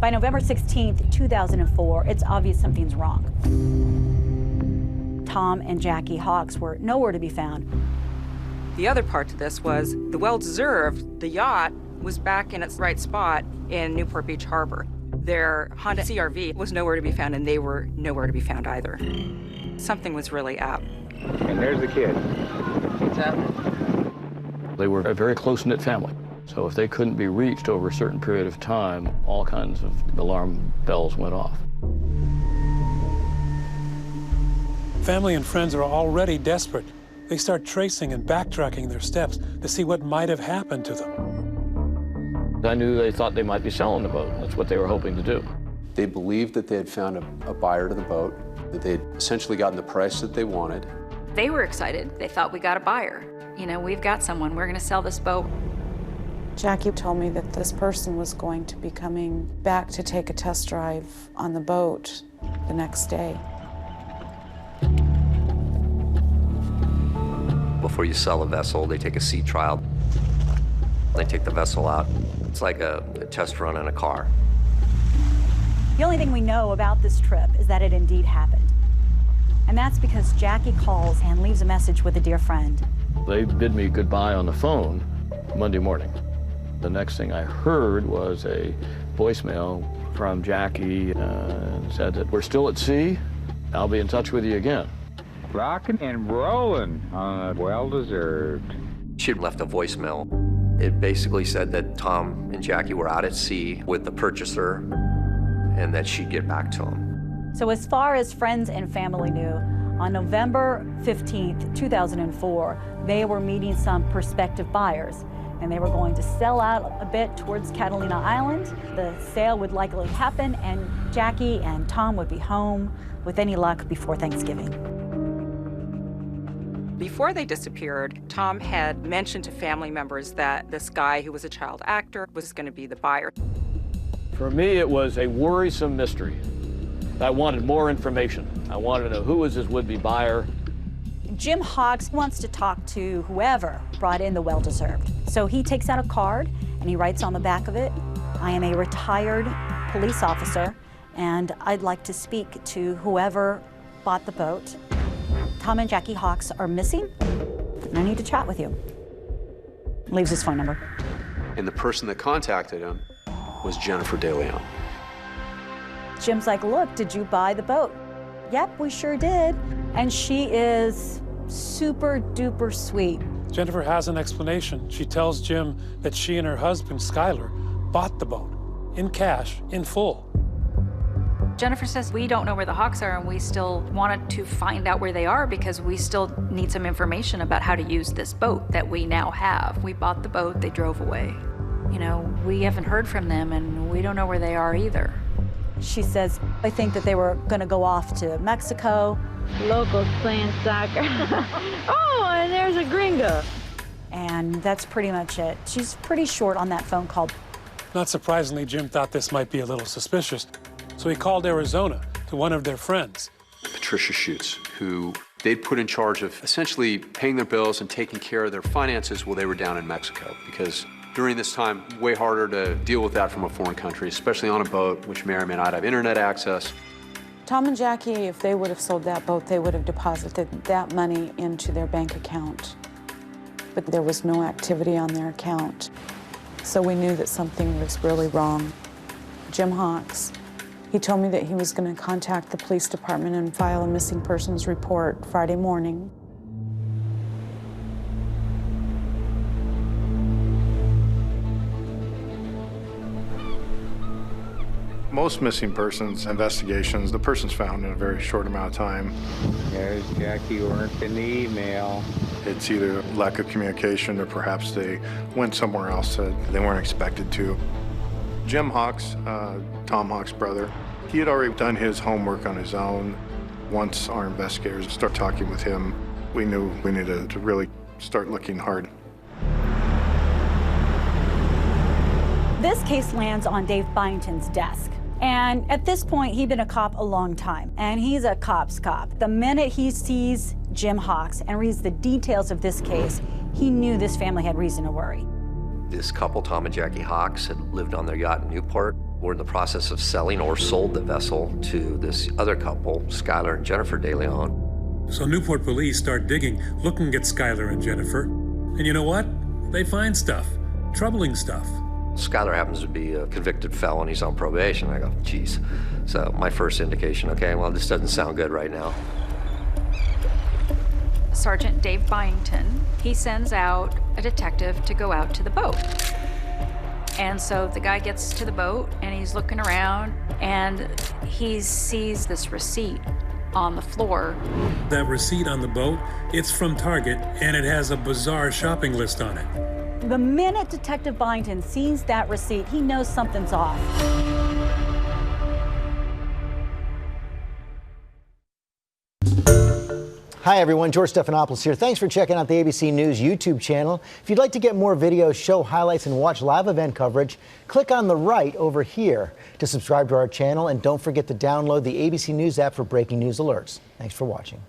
By November 16th, 2004, it's obvious something's wrong. Tom and Jackie Hawks were nowhere to be found. The other part to this was the well-deserved, the yacht, was back in its right spot in Newport Beach Harbor. Their Honda CRV was nowhere to be found, and they were nowhere to be found either. Something was really up. And there's the kid. What's happening? They were a very close-knit family. So if they couldn't be reached over a certain period of time, all kinds of alarm bells went off. Family and friends are already desperate. They start tracing and backtracking their steps to see what might have happened to them. I knew they thought they might be selling the boat. That's what they were hoping to do. They believed that they had found a buyer to the boat, that they had essentially gotten the price that they wanted. They were excited. They thought we got a buyer. You know, we've got someone. We're going to sell this boat. Jackie told me that this person was going to be coming back to take a test drive on the boat the next day. Before you sell a vessel, they take a sea trial. They take the vessel out. It's like a test run in a car. The only thing we know about this trip is that it indeed happened. And that's because Jackie calls and leaves a message with a dear friend. They bid me goodbye on the phone Monday morning. The next thing I heard was a voicemail from Jackie and said that we're still at sea. I'll be in touch with you again. Rocking and rolling on a well-deserved. She had left a voicemail. It basically said that Tom and Jackie were out at sea with the purchaser and that she'd get back to him. So as far as friends and family knew, on November 15th, 2004, they were meeting some prospective buyers, and they were going to sell out a bit towards Catalina Island. The sale would likely happen, and Jackie and Tom would be home, with any luck, before Thanksgiving. Before they disappeared, Tom had mentioned to family members that this guy who was a child actor was going to be the buyer. For me, it was a worrisome mystery. I wanted more information. I wanted to know who was his would-be buyer. Jim Hawks wants to talk to whoever brought in the well-deserved. So he takes out a card and he writes on the back of it, "I am a retired police officer and I'd like to speak to whoever bought the boat. Tom and Jackie Hawks are missing and I need to chat with you." Leaves his phone number. And the person that contacted him was Jennifer Deleon. Jim's like, "Look, did you buy the boat?" "Yep, we sure did." And she is super duper sweet. Jennifer has an explanation. She tells Jim that she and her husband, Skylar, bought the boat in cash, in full. Jennifer says we don't know where the Hawks are, and we still wanted to find out where they are because we still need some information about how to use this boat that we now have. We bought the boat, they drove away. You know, we haven't heard from them, and we don't know where they are either. She says, "I think that they were going to go off to Mexico." Locals playing soccer. Oh, and there's a gringo. And that's pretty much it. She's pretty short on that phone call. Not surprisingly, Jim thought this might be a little suspicious, so he called Arizona to one of their friends. Patricia Schutz, who they'd put in charge of essentially paying their bills and taking care of their finances while they were down in Mexico. Because during this time, way harder to deal with that from a foreign country, especially on a boat, which may or may not have internet access. Tom and Jackie, if they would have sold that boat, they would have deposited that money into their bank account. But there was no activity on their account. So we knew that something was really wrong. Jim Hawks, he told me that he was going to contact the police department and file a missing persons report Friday morning. Most missing persons investigations, the person's found in a very short amount of time. There's Jackie weren't in the email. It's either lack of communication or perhaps they went somewhere else that they weren't expected to. Jim Hawks, Tom Hawks' brother, he had already done his homework on his own. Once our investigators started talking with him, we knew we needed to really start looking hard. This case lands on Dave Byington's desk. And at this point, he'd been a cop a long time, and he's a cop's cop. The minute he sees Jim Hawks and reads the details of this case, he knew this family had reason to worry. This couple, Tom and Jackie Hawks, had lived on their yacht in Newport were in the process of selling or sold the vessel to this other couple, Skylar and Jennifer Deleon. So Newport police start digging, looking at Skylar and Jennifer. And you know what? They find stuff, troubling stuff. Skylar happens to be a convicted felon. He's on probation. I go, geez. So my first indication, okay, well, this doesn't sound good right now. Sergeant Dave Byington, he sends out a detective to go out to the boat. And so the guy gets to the boat and he's looking around and he sees this receipt on the floor. That receipt on the boat, it's from Target and it has a bizarre shopping list on it. The minute Detective Byington sees that receipt, he knows something's off. Hi everyone, George Stephanopoulos here. Thanks for checking out the ABC News YouTube channel. If you'd like to get more videos, show highlights, and watch live event coverage, click on the right over here to subscribe to our channel, and don't forget to download the ABC News app for breaking news alerts. Thanks for watching.